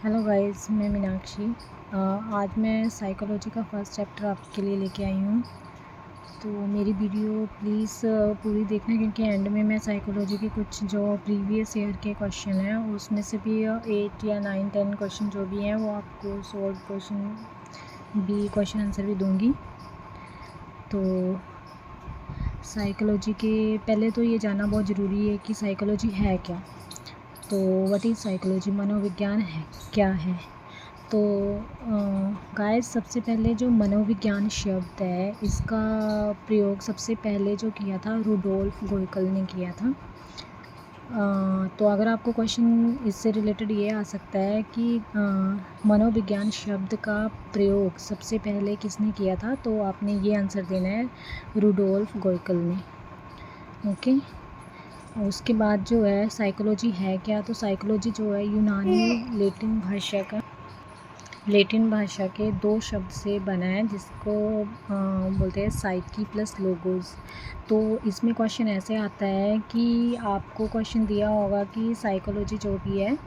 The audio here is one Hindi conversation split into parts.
हेलो गाइस, मैं मीनाक्षी। आज मैं साइकोलॉजी का फर्स्ट चैप्टर आपके लिए लेके आई हूँ। तो मेरी वीडियो प्लीज़ पूरी देखना, क्योंकि एंड में मैं साइकोलॉजी के कुछ जो प्रीवियस ईयर के क्वेश्चन हैं उसमें से भी 8 या 9 10 क्वेश्चन जो भी हैं वो आपको सॉल्व क्वेश्चन आंसर भी दूँगी। तो साइकोलॉजी के पहले तो ये जानना बहुत ज़रूरी है कि साइकोलॉजी है क्या। तो व्हाट इज़ साइकोलॉजी, मनोविज्ञान है क्या है। तो गाइस, सबसे पहले जो मनोविज्ञान शब्द है इसका प्रयोग सबसे पहले जो किया था रुडोल्फ गोयकल ने किया था। तो अगर आपको क्वेश्चन इससे रिलेटेड ये आ सकता है कि मनोविज्ञान शब्द का प्रयोग सबसे पहले किसने किया था, तो आपने ये आंसर देना है, रुडोल्फ गोयकल ने। ओके। उसके बाद जो है साइकोलॉजी है क्या, तो साइकोलॉजी जो है यूनानी लेटिन भाषा के 2 शब्द से बना है, जिसको बोलते हैं साइकी प्लस लोगोस। तो इसमें क्वेश्चन ऐसे आता है कि आपको क्वेश्चन दिया होगा कि साइकोलॉजी जो भी है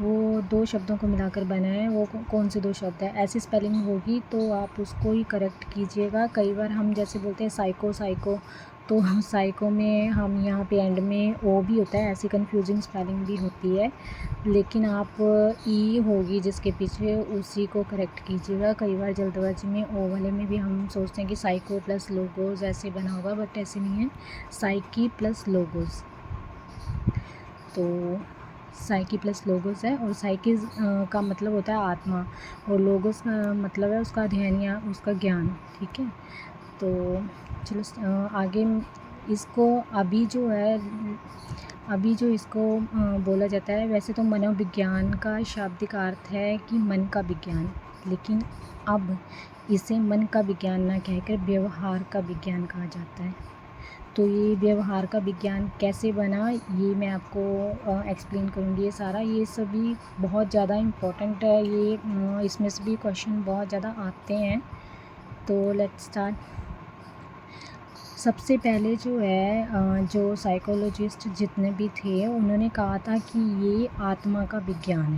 वो 2 शब्दों को मिलाकर बना है, वो कौन से 2 शब्द है। ऐसी स्पेलिंग होगी तो आप उसको ही करेक्ट कीजिएगा। कई बार हम जैसे बोलते हैं साइको, तो साइको में हम यहाँ पे एंड में ओ भी होता है, ऐसी कंफ्यूजिंग स्पेलिंग भी होती है। लेकिन आप ई होगी जिसके पीछे, उसी को करेक्ट कीजिएगा। कई बार जल्दबाजी में ओ वाले में भी हम सोचते हैं कि साइको प्लस लोगोस ऐसे बना होगा, बट ऐसे नहीं है, साइकी प्लस लोगोस। तो साइकी प्लस लोगोस है, और साइकी का मतलब होता है आत्मा, और लोगोस का मतलब है उसका अध्ययन या उसका ज्ञान। ठीक है। तो चलो आगे इसको अभी जो इसको बोला जाता है, वैसे तो मनोविज्ञान का शाब्दिक अर्थ है कि मन का विज्ञान, लेकिन अब इसे मन का विज्ञान ना कहकर व्यवहार का विज्ञान कहा जाता है। तो ये व्यवहार का विज्ञान कैसे बना, ये मैं आपको एक्सप्लेन करूँगी। ये सारा, ये सभी बहुत ज़्यादा इम्पोर्टेंट है, ये इसमें से भी क्वेश्चन बहुत ज़्यादा आते हैं। तो लेट्स स्टार्ट। सबसे पहले जो है जो साइकोलॉजिस्ट जितने भी थे उन्होंने कहा था कि ये आत्मा का विज्ञान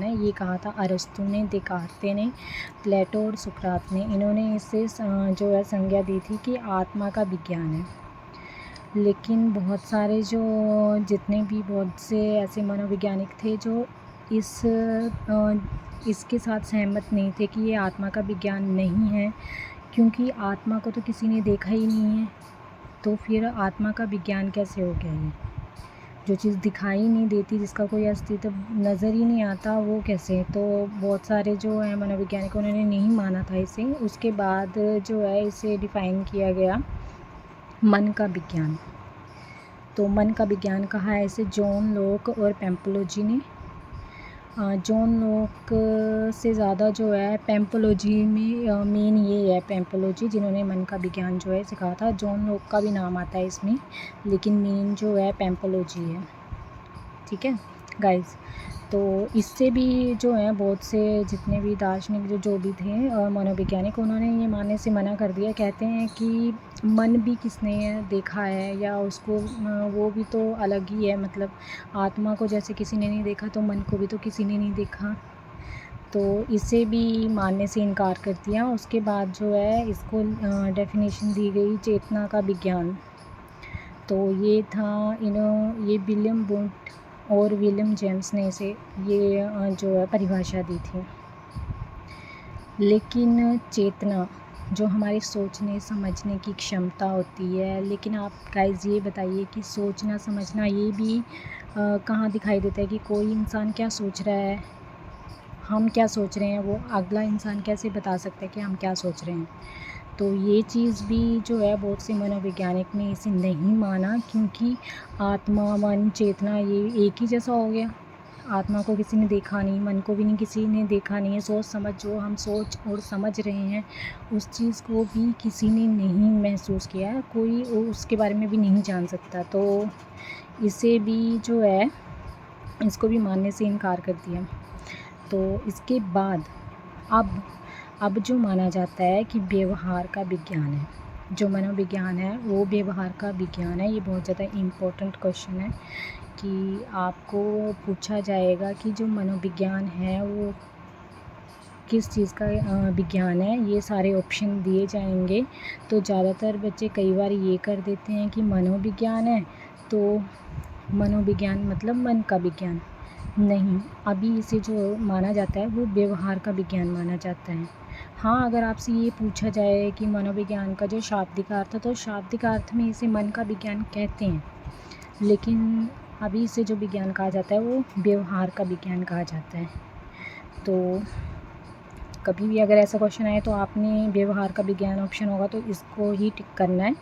है, ये कहा था अरस्तु ने, देकार्ते ने, प्लेटो और सुकरात ने। इन्होंने इससे जो है संज्ञा दी थी कि आत्मा का विज्ञान है। लेकिन बहुत से ऐसे मनोवैज्ञानिक थे जो इसके साथ सहमत नहीं थे कि ये आत्मा का विज्ञान नहीं है, क्योंकि आत्मा को तो किसी ने देखा ही नहीं है, तो फिर आत्मा का विज्ञान कैसे हो गया। ये जो चीज़ दिखाई नहीं देती, जिसका कोई अस्तित्व नज़र ही नहीं आता, वो कैसे। तो बहुत सारे जो है मनोवैज्ञानिक, उन्होंने नहीं माना था इसे। उसके बाद जो है इसे डिफ़ाइन किया गया मन का विज्ञान। तो मन का विज्ञान कहा है इसे जॉन लॉक और पेम्पलोजी ने। जॉन लॉक से ज़्यादा जो है पेम्पलोजी में मेन ये है, पेम्पलोजी जिन्होंने मन का विज्ञान जो है सिखाया था। जॉन लॉक का भी नाम आता है इसमें, लेकिन मेन जो है पेम्पलोजी है। ठीक है गाइस। तो इससे भी जो है बहुत से जितने भी दार्शनिक जो भी थे मनोवैज्ञानिक, उन्होंने ये मानने से मना कर दिया। कहते हैं कि मन भी किसने देखा है, या उसको वो भी तो अलग ही है। मतलब आत्मा को जैसे किसी ने नहीं देखा, तो मन को भी तो किसी ने नहीं देखा। तो इसे भी मानने से इनकार कर दिया। उसके बाद जो है इसको डेफिनेशन दी गई चेतना का विज्ञान। तो ये था ये विलियम वुंट और विलियम जेम्स ने इसे ये जो है परिभाषा दी थी। लेकिन चेतना जो हमारी सोचने समझने की क्षमता होती है, लेकिन आप गाइस ये बताइए कि सोचना समझना ये भी कहाँ दिखाई देता है कि कोई इंसान क्या सोच रहा है, हम क्या सोच रहे हैं, वो अगला इंसान कैसे बता सकता है कि हम क्या सोच रहे हैं। तो ये चीज़ भी जो है बहुत से मनोवैज्ञानिक ने इसे नहीं माना, क्योंकि आत्मा मन चेतना ये एक ही जैसा हो गया। आत्मा को किसी ने देखा नहीं, मन को भी नहीं किसी ने देखा नहीं है। सोच समझ जो हम सोच और समझ रहे हैं, उस चीज़ को भी किसी ने नहीं महसूस किया है, कोई उसके बारे में भी नहीं जान सकता। तो इसे भी जो है इसको भी मानने से इनकार कर दिया। तो इसके बाद अब जो माना जाता है कि व्यवहार का विज्ञान है, जो मनोविज्ञान है वो व्यवहार का विज्ञान है। ये बहुत ज़्यादा इम्पोर्टेंट क्वेश्चन है। कि आपको पूछा जाएगा कि जो मनोविज्ञान है वो किस चीज़ का विज्ञान है, ये सारे ऑप्शन दिए जाएंगे। तो ज़्यादातर बच्चे कई बार ये कर देते हैं कि मनोविज्ञान है तो मनोविज्ञान मतलब मन का विज्ञान। नहीं, अभी इसे जो माना जाता है वो व्यवहार का विज्ञान माना जाता है। हाँ, अगर आपसे ये पूछा जाए कि मनोविज्ञान का जो शाब्दिक अर्थ है, तो शाब्दिक अर्थ में इसे मन का विज्ञान कहते हैं, लेकिन अभी इसे जो विज्ञान कहा जाता है वो व्यवहार का विज्ञान कहा जाता है। तो कभी भी अगर ऐसा क्वेश्चन आए तो आपने व्यवहार का विज्ञान ऑप्शन होगा तो इसको ही टिक करना है।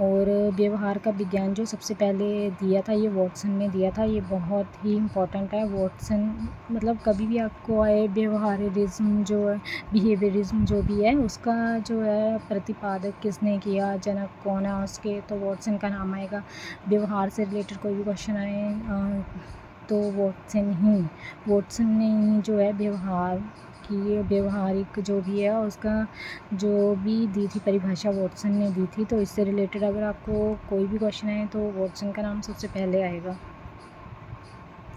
और व्यवहार का विज्ञान जो सबसे पहले दिया था ये वॉटसन ने दिया था। ये बहुत ही इम्पोर्टेंट है। वॉटसन मतलब कभी भी आपको आए व्यवहारिज्म जो है, बिहेवियरिज्म जो भी है, उसका जो है प्रतिपादक किसने किया, जनक कौन है उसके, तो वॉटसन का नाम आएगा। व्यवहार से रिलेटेड कोई भी क्वेश्चन आए तो वॉटसन ने ही जो है व्यवहार की, व्यवहारिक जो भी है उसका जो भी दी थी परिभाषा वॉटसन ने दी थी। तो इससे रिलेटेड अगर आपको कोई भी क्वेश्चन आए तो वॉटसन का नाम सबसे पहले आएगा।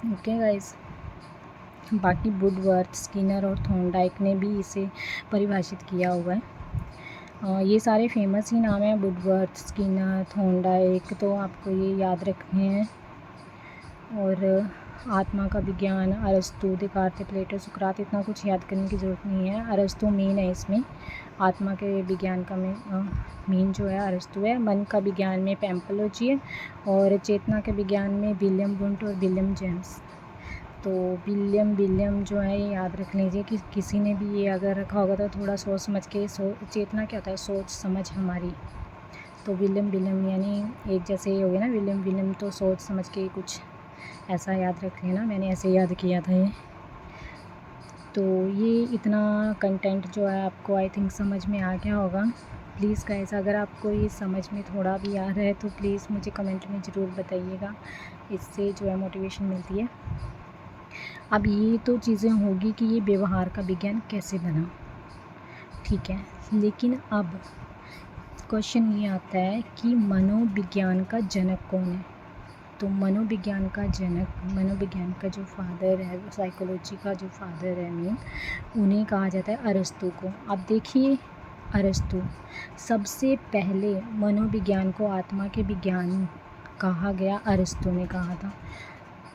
ओके गाइस, बाकी वुडवर्थ, स्किनर और थॉर्नडाइक ने भी इसे परिभाषित किया हुआ है। ये सारे फेमस ही नाम हैं, वुडवर्थ, स्किनर, थॉर्नडाइक, तो आपको ये याद रखने हैं। और आत्मा का विज्ञान, अरस्तु, देकार्त, प्लेटो, सुकरात, इतना कुछ याद करने की ज़रूरत नहीं है। अरस्तु मेन है इसमें। आत्मा के विज्ञान का मेन जो है अरस्तु है। मन का विज्ञान में पैम्पलोजी है। और चेतना के विज्ञान में विलियम वुंट और विलियम जेम्स। तो विलियम जो है ये याद रख लीजिए कि किसी ने भी ये अगर रखा होगा तो थोड़ा सोच समझ के। चेतना क्या होता है? सोच समझ हमारी। तो विलियम यानी एक जैसे ही हो गया ना, विलियम तो सोच समझ के कुछ ऐसा याद रख लेना। मैंने ऐसे याद किया था ये। तो ये इतना कंटेंट जो है आपको आई थिंक समझ में आ गया होगा। प्लीज़ गाइस, अगर आपको ये समझ में थोड़ा भी आ रहा है तो प्लीज़ मुझे कमेंट में ज़रूर बताइएगा। इससे जो है मोटिवेशन मिलती है। अब ये तो चीज़ें होगी कि ये व्यवहार का विज्ञान कैसे बना, ठीक है। लेकिन अब क्वेश्चन ये आता है कि मनोविज्ञान का जनक कौन है? तो मनोविज्ञान का जनक, मनोविज्ञान का जो फादर है, साइकोलॉजी का जो फादर है मेन, उन्हें कहा जाता है अरस्तु को। अब देखिए, अरस्तु सबसे पहले मनोविज्ञान को आत्मा के विज्ञान कहा गया, अरस्तु ने कहा था।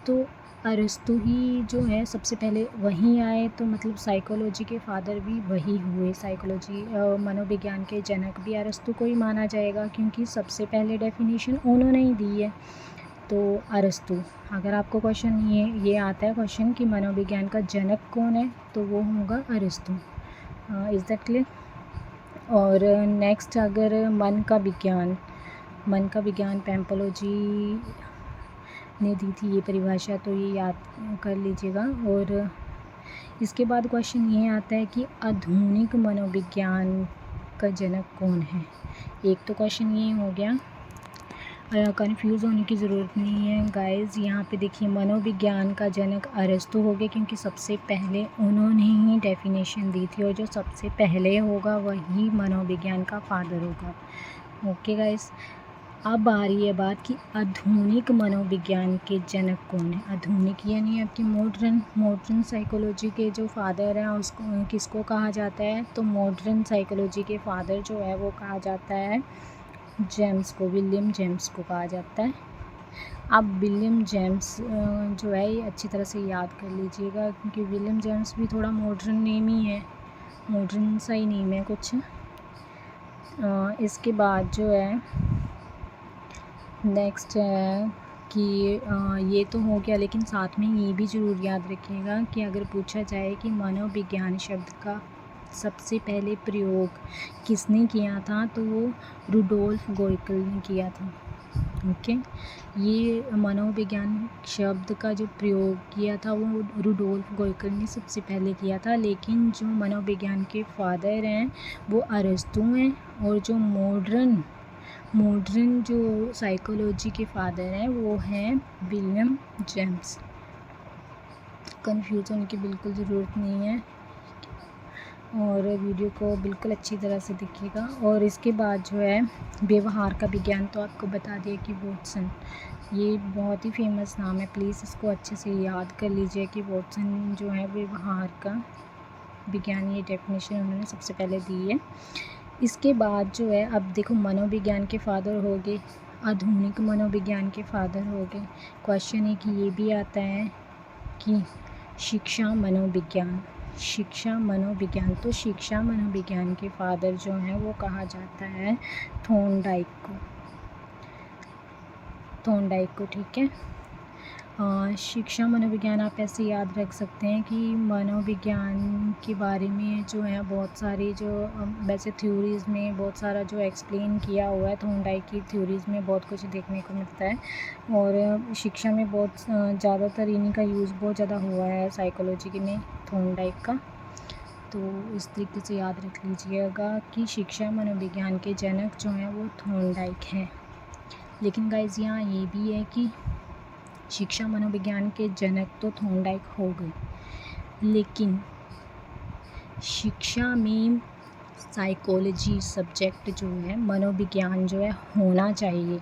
तो अरस्तु ही जो है सबसे पहले वहीं आए, तो मतलब साइकोलॉजी के फादर भी वही हुए। साइकोलॉजी मनोविज्ञान के जनक भी अरस्तु को ही माना जाएगा, क्योंकि सबसे पहले डेफिनेशन उन्होंने ही दी है। तो अरस्तु, अगर आपको क्वेश्चन ये आता है क्वेश्चन कि मनोविज्ञान का जनक कौन है, तो वो होगा अरस्तु। Is that clear? और नेक्स्ट, अगर मन का विज्ञान पैम्पलोजी ने दी थी ये परिभाषा, तो ये याद कर लीजिएगा। और इसके बाद क्वेश्चन ये आता है कि आधुनिक मनोविज्ञान का जनक कौन है। एक तो क्वेश्चन ये हो गया। कंफ्यूज होने की ज़रूरत नहीं है गाइस। यहाँ पे देखिए, मनोविज्ञान का जनक अरस्तु हो गया, क्योंकि सबसे पहले उन्होंने ही डेफिनेशन दी थी, और जो सबसे पहले होगा वही मनोविज्ञान का फादर होगा। ओके गाइस, अब आ रही है बात कि आधुनिक मनोविज्ञान के जनक कौन है। आधुनिक यानी आपकी मॉडर्न साइकोलॉजी के जो फादर हैं उसको किसको कहा जाता है? तो मॉडर्न साइकोलॉजी के फादर जो है वो कहा जाता है जेम्स को, विलियम जेम्स को कहा जाता है। अब विलियम जेम्स जो है ये अच्छी तरह से याद कर लीजिएगा, क्योंकि विलियम जेम्स भी थोड़ा मॉडर्न नेम ही है, मॉडर्न सा ही नेम है कुछ। इसके बाद जो है नेक्स्ट है कि ये तो हो गया, लेकिन साथ में ये भी ज़रूर याद रखिएगा कि अगर पूछा जाए कि मनोविज्ञान शब्द का सबसे पहले प्रयोग किसने किया था, तो वो रुडोल्फ गोइकल ने किया था। ओके, ये मनोविज्ञान शब्द का जो प्रयोग किया था वो रुडोल्फ गोइकल ने सबसे पहले किया था। लेकिन जो मनोविज्ञान के फादर हैं वो अरस्तु हैं, और जो मॉडर्न जो साइकोलॉजी के फादर हैं वो हैं विलियम जेम्स। कंफ्यूज होने की बिल्कुल ज़रूरत नहीं है। और वीडियो को बिल्कुल अच्छी तरह से देखिएगा। और इसके बाद जो है व्यवहार का विज्ञान, तो आपको बता दिया कि वॉटसन, ये बहुत ही फेमस नाम है, प्लीज़ इसको अच्छे से याद कर लीजिए कि वॉटसन जो है व्यवहार का विज्ञान, ये डेफिनेशन उन्होंने सबसे पहले दी है। इसके बाद जो है अब देखो मनोविज्ञान के फादर हो गए, आधुनिक मनोविज्ञान के फादर हो गए। क्वेश्चन है कि ये भी आता है कि शिक्षा मनोविज्ञान, शिक्षा मनोविज्ञान, तो शिक्षा मनोविज्ञान के फादर जो हैं वो कहा जाता है थॉर्नडाइक को, थॉर्नडाइक को, ठीक है। शिक्षा मनोविज्ञान आप ऐसे याद रख सकते हैं कि मनोविज्ञान के बारे में जो है बहुत सारी जो वैसे थ्योरीज़ में बहुत सारा जो एक्सप्लेन किया हुआ है, थॉर्नडाइक की थ्योरीज़ में बहुत कुछ देखने को मिलता है। और शिक्षा में बहुत ज़्यादातर इन्हीं का यूज़ बहुत ज़्यादा हुआ है साइकोलॉजी में, थॉर्नडाइक का। तो इस तरीके से याद रख लीजिएगा कि शिक्षा मनोविज्ञान के जनक जो हैं वो थॉर्नडाइक हैं। लेकिन गाइस यहाँ ये भी है कि शिक्षा मनोविज्ञान के जनक तो थॉर्नडाइक हो गए, लेकिन शिक्षा में साइकोलॉजी सब्जेक्ट जो है, मनोविज्ञान जो है होना चाहिए,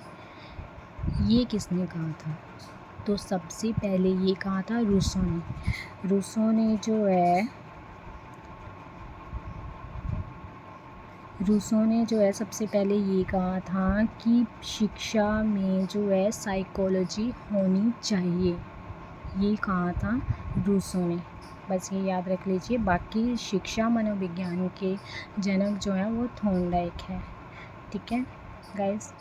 ये किसने कहा था? तो सबसे पहले ये कहा था रूसो ने। रूसो ने जो है सबसे पहले ये कहा था कि शिक्षा में जो है साइकोलॉजी होनी चाहिए, ये कहा था रूसो ने। बस ये याद रख लीजिए। बाकी शिक्षा मनोविज्ञान के जनक जो हैं वो थॉर्नडाइक है, ठीक है गाइस।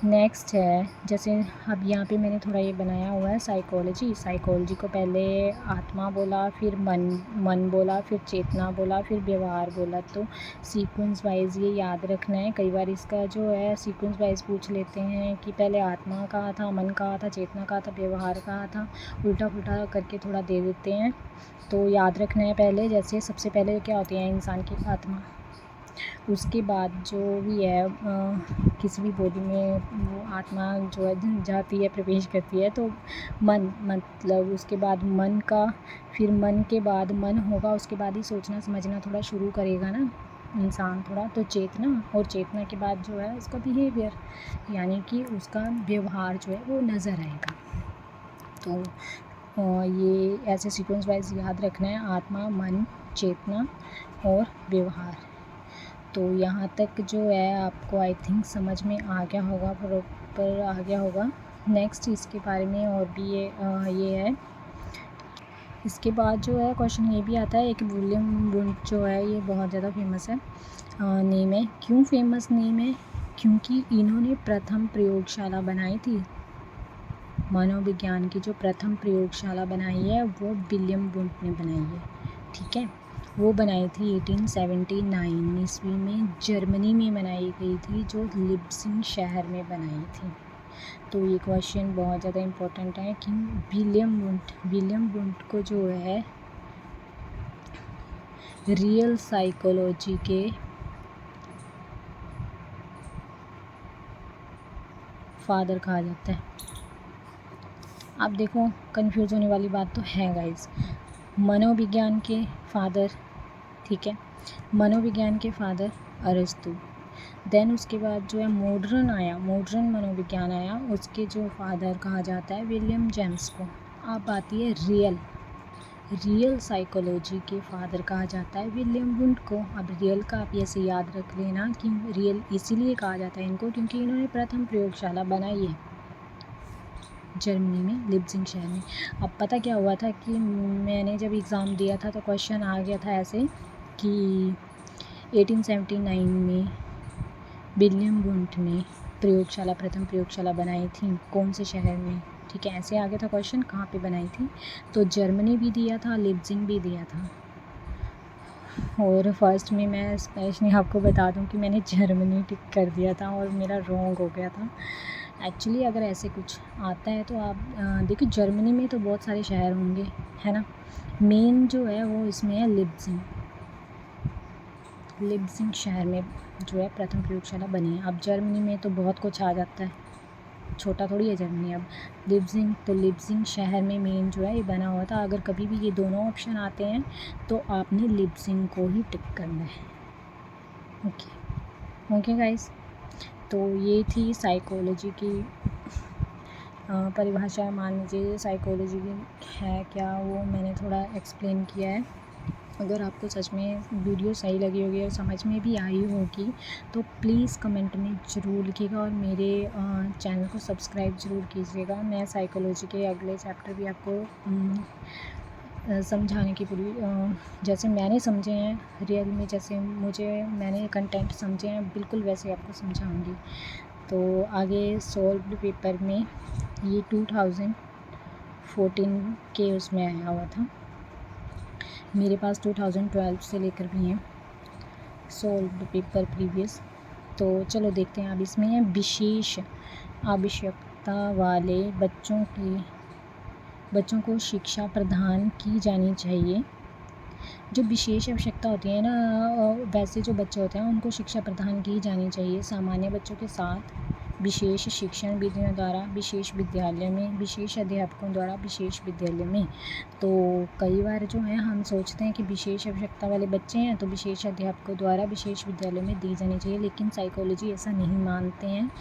नेक्स्ट है, जैसे अब यहाँ पे मैंने थोड़ा ये बनाया हुआ है साइकोलॉजी। साइकोलॉजी को पहले आत्मा बोला, फिर मन बोला, फिर चेतना बोला, फिर व्यवहार बोला। तो सीक्वेंस वाइज ये याद रखना है। कई बार इसका जो है सीक्वेंस वाइज पूछ लेते हैं कि पहले आत्मा कहा था, मन कहा था, चेतना कहा था, व्यवहार कहा था, उल्टा पुल्टा करके थोड़ा दे देते हैं। तो याद रखना है पहले, जैसे सबसे पहले क्या होती है इंसान की आत्मा, उसके बाद जो भी है किसी भी बॉडी में वो आत्मा जो है जाती है, प्रवेश करती है, तो मन, मतलब उसके बाद मन का, फिर मन के बाद मन होगा, उसके बाद ही सोचना समझना थोड़ा शुरू करेगा ना इंसान थोड़ा, तो चेतना, और चेतना के बाद जो है उसका बिहेवियर, यानी कि उसका व्यवहार जो है वो नज़र आएगा। तो ये ऐसे सीक्वेंस वाइज याद रखना है, आत्मा, मन, चेतना और व्यवहार। तो यहाँ तक जो है आपको आई थिंक समझ में आ गया होगा, प्रॉपर आ गया होगा। नेक्स्ट इसके बारे में और भी ये है। इसके बाद जो है क्वेश्चन ये भी आता है, एक विलियम वुंट जो है ये बहुत ज़्यादा फेमस है नेम है। क्यों फेमस नेम है? क्योंकि इन्होंने प्रथम प्रयोगशाला बनाई थी, मनोविज्ञान की जो प्रथम प्रयोगशाला बनाई है वो विलियम वुंट ने बनाई है, ठीक है। वो बनाई थी 1879 ईस्वी में, जर्मनी में बनाई गई थी, जो लिप्सिंग शहर में बनाई थी। तो ये क्वेश्चन बहुत ज़्यादा इम्पोर्टेंट है कि विलियम वुंट को जो है रियल साइकोलॉजी के फादर कहा जाता है। अब देखो कंफ्यूज होने वाली बात तो है गाइस, मनोविज्ञान के फादर, ठीक है, मनोविज्ञान के फादर अरिस्तु, देन उसके बाद जो है मॉडर्न आया, मॉडर्न मनोविज्ञान आया, उसके जो फादर कहा जाता है विलियम जेम्स को। अब आती है रियल साइकोलॉजी के फादर कहा जाता है विलियम वुंट को। अब रियल का आप ऐसे याद रख लेना कि रियल इसीलिए कहा जाता है इनको क्योंकि इन्होंने प्रथम प्रयोगशाला बनाई है जर्मनी में, लिप्जिंग शहर में। अब पता क्या हुआ था कि मैंने जब एग्ज़ाम दिया था तो क्वेश्चन आ गया था ऐसे कि 1879 में विलियम वुंट ने प्रथम प्रयोगशाला बनाई थी, कौन से शहर में, ठीक है, ऐसे आ गया था क्वेश्चन, कहाँ पे बनाई थी। तो जर्मनी भी दिया था, लिप्जिंग भी दिया था। और फर्स्ट में मैं स्पेशली आपको बता दूं कि मैंने जर्मनी टिक कर दिया था और मेरा रॉन्ग हो गया था। एक्चुअली अगर ऐसे कुछ आता है तो आप देखिए, जर्मनी में तो बहुत सारे शहर होंगे, है ना। मेन जो है वो इसमें है लिप्जिंग शहर में जो है प्रथम प्रयोगशाला बनी है। अब जर्मनी में तो बहुत कुछ आ जाता है, छोटा थोड़ी है जर्मनी अब। लिप्जिंग, तो लिप्जिंग शहर में मेन जो है ये बना हुआ था। अगर कभी भी ये दोनों ऑप्शन आते हैं तो आपने लिप्जिंग को ही टिक करना है। ओके गाइस, तो ये थी साइकोलॉजी की परिभाषा। मान लीजिए साइकोलॉजी की है क्या, वो मैंने थोड़ा एक्सप्लेन किया है। अगर आपको सच में वीडियो सही लगी होगी और समझ में भी आई होगी तो प्लीज़ कमेंट में ज़रूर लिखिएगा और मेरे चैनल को सब्सक्राइब ज़रूर कीजिएगा। मैं साइकोलॉजी के अगले चैप्टर भी आपको समझाने की पूरी जैसे मैंने समझे हैं रियल में, जैसे मैंने कंटेंट समझे हैं बिल्कुल वैसे आपको समझाऊंगी। तो आगे सॉल्व्ड पेपर में ये 2014 के उसमें आया हुआ था। मेरे पास 2012 से लेकर भी हैं सॉल्व्ड पेपर प्रीवियस। तो चलो देखते हैं। अब इसमें है विशेष आवश्यकता वाले बच्चों को शिक्षा प्रदान की जानी चाहिए। जो विशेष आवश्यकता होती है ना, वैसे जो बच्चे होते हैं उनको शिक्षा प्रदान की जानी चाहिए सामान्य बच्चों के साथ विशेष शिक्षण विधियों द्वारा विशेष विद्यालय में, विशेष अध्यापकों द्वारा विशेष विद्यालय में। तो कई बार जो है हम सोचते हैं कि विशेष आवश्यकता वाले बच्चे हैं तो विशेष अध्यापकों द्वारा विशेष विद्यालय में दी जानी चाहिए, लेकिन साइकोलॉजी ऐसा नहीं मानते हैं।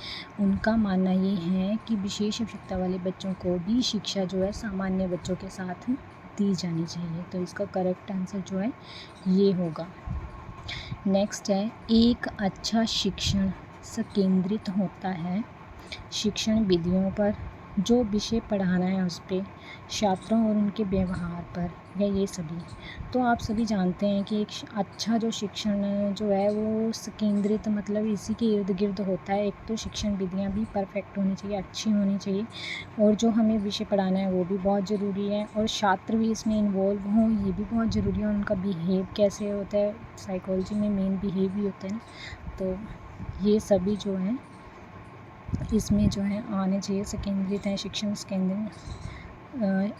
उनका मानना ये है कि विशेष आवश्यकता वाले बच्चों को भी शिक्षा जो है सामान्य बच्चों के साथ दी जानी चाहिए। तो इसका करेक्ट आंसर जो है ये होगा। नेक्स्ट है, एक अच्छा शिक्षण संकेंद्रित होता है शिक्षण विधियों पर, जो विषय पढ़ाना है उस पर, छात्रों और उनके व्यवहार पर, या ये सभी। तो आप सभी जानते हैं कि एक अच्छा जो शिक्षण जो है वो संकेंद्रित मतलब इसी के इर्द गिर्द होता है। एक तो शिक्षण विधियाँ भी परफेक्ट होनी चाहिए, अच्छी होनी चाहिए, और जो हमें विषय पढ़ाना है वो भी बहुत ज़रूरी है, और छात्र भी इसमें इन्वॉल्व हों ये भी बहुत ज़रूरी है। उनका बिहेव कैसे होता है, साइकोलॉजी में मेन बिहेव भी होता है ना, तो ये सभी जो हैं इसमें जो है आने चाहिए। संकेंद्रित है शिक्षण, केंद्रित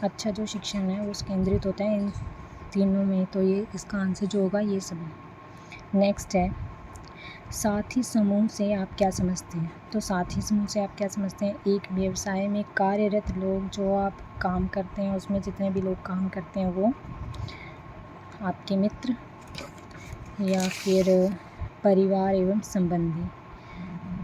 अच्छा जो शिक्षण है वो केंद्रित होता है इन तीनों में। तो ये इसका आंसर जो होगा ये सभी। नेक्स्ट है, साथी समूह से आप क्या समझते हैं। तो साथी समूह से आप क्या समझते हैं, एक व्यवसाय में कार्यरत लोग, जो आप काम करते हैं उसमें जितने भी लोग काम करते हैं वो आपके मित्र या फिर परिवार एवं संबंधी।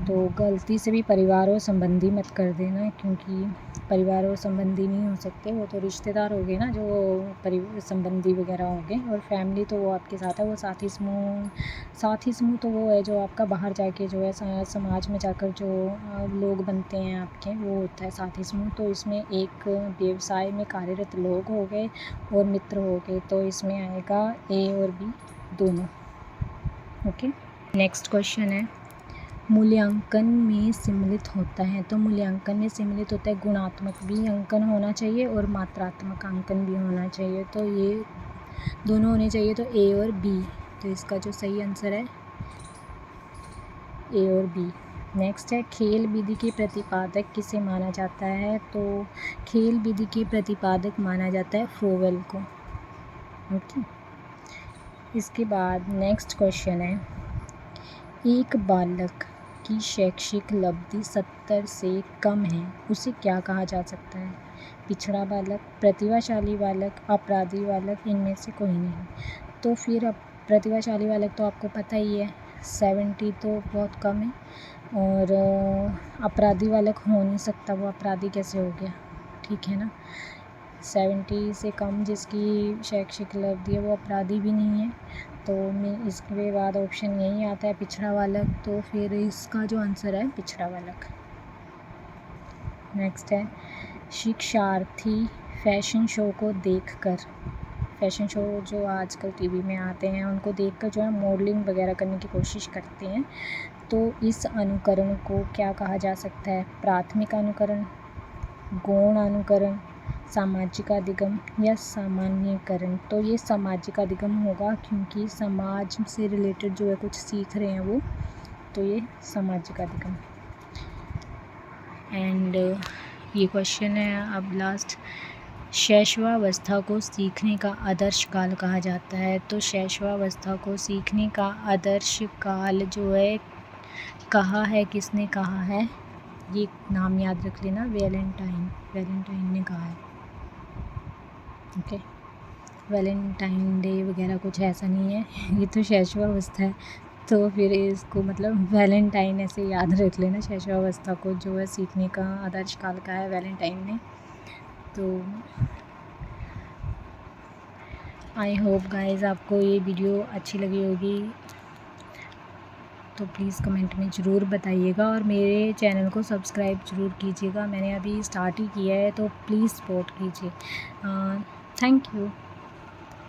तो गलती से भी परिवार और संबंधी मत कर देना, क्योंकि परिवार और संबंधी नहीं हो सकते, वो तो रिश्तेदार हो गए ना, जो संबंधी वगैरह हो गए। और फैमिली तो वो आपके साथ है। वो साथी समूह तो वो है जो आपका बाहर जाके जो है समाज में जाकर जो लोग बनते हैं आपके, वो होता है साथी समूह। तो इसमें एक व्यवसाय में कार्यरत लोग हो गए और मित्र हो गए, तो इसमें आएगा ए और बी दोनों। ओके, नेक्स्ट क्वेश्चन है, मूल्यांकन में सम्मिलित होता है। तो मूल्यांकन में सम्मिलित होता है गुणात्मक भी अंकन होना चाहिए और मात्रात्मक अंकन भी होना चाहिए। तो ये दोनों होने चाहिए, तो ए और बी। तो इसका जो सही आंसर है ए और बी। नेक्स्ट है, खेल विधि के प्रतिपादक किसे माना जाता है। तो खेल विधि के प्रतिपादक माना जाता है फ्रोवेल को। ओके, इसके बाद नेक्स्ट क्वेश्चन है, एक बालक की शैक्षिक लब्धि 70 से कम है, उसे क्या कहा जा सकता है। पिछड़ा बालक, प्रतिभाशाली बालक, अपराधी बालक, इनमें से कोई नहीं। तो फिर अब प्रतिभाशाली बालक तो आपको पता ही है, 70 तो बहुत कम है, और अपराधी बालक हो नहीं सकता, वो अपराधी कैसे हो गया, ठीक है ना। 70 से कम जिसकी शैक्षिक लब्धि है वो अपराधी भी नहीं है। तो मैं इसके बाद ऑप्शन यही आता है पिछड़ा बालक। तो फिर इसका जो आंसर है पिछड़ा बालक। नेक्स्ट है, शिक्षार्थी फैशन शो को देखकर, फैशन शो जो आजकल टीवी में आते हैं उनको देखकर जो है मॉडलिंग वगैरह करने की कोशिश करते हैं। तो इस अनुकरण को क्या कहा जा सकता है, प्राथमिक अनुकरण, गौण अनुकरण, सामाजिक अधिगम या सामान्यीकरण। तो ये सामाजिक अधिगम होगा, क्योंकि समाज से रिलेटेड जो है कुछ सीख रहे हैं वो, तो ये सामाजिक अधिगम। एंड ये क्वेश्चन है अब लास्ट, शैशवावस्था को सीखने का आदर्श काल कहा जाता है। तो शैशवावस्था को सीखने का आदर्श काल जो है कहा है, किसने कहा है, ये नाम याद रख लेना, वैलेंटाइन, वैलेंटाइन ने कहा है। ओके, वैलेंटाइन डे वगैरह कुछ ऐसा नहीं है, ये तो शैशवावस्था है, तो फिर इसको मतलब वैलेंटाइन ऐसे याद रख लेना। शैशवावस्था को जो है सीखने का आदर्श काल का है वैलेंटाइन ने। तो आई होप गाइस आपको ये वीडियो अच्छी लगी होगी, तो प्लीज़ कमेंट में ज़रूर बताइएगा और मेरे चैनल को सब्सक्राइब ज़रूर कीजिएगा। मैंने अभी स्टार्ट ही किया है, तो प्लीज़ सपोर्ट कीजिए। Thank you.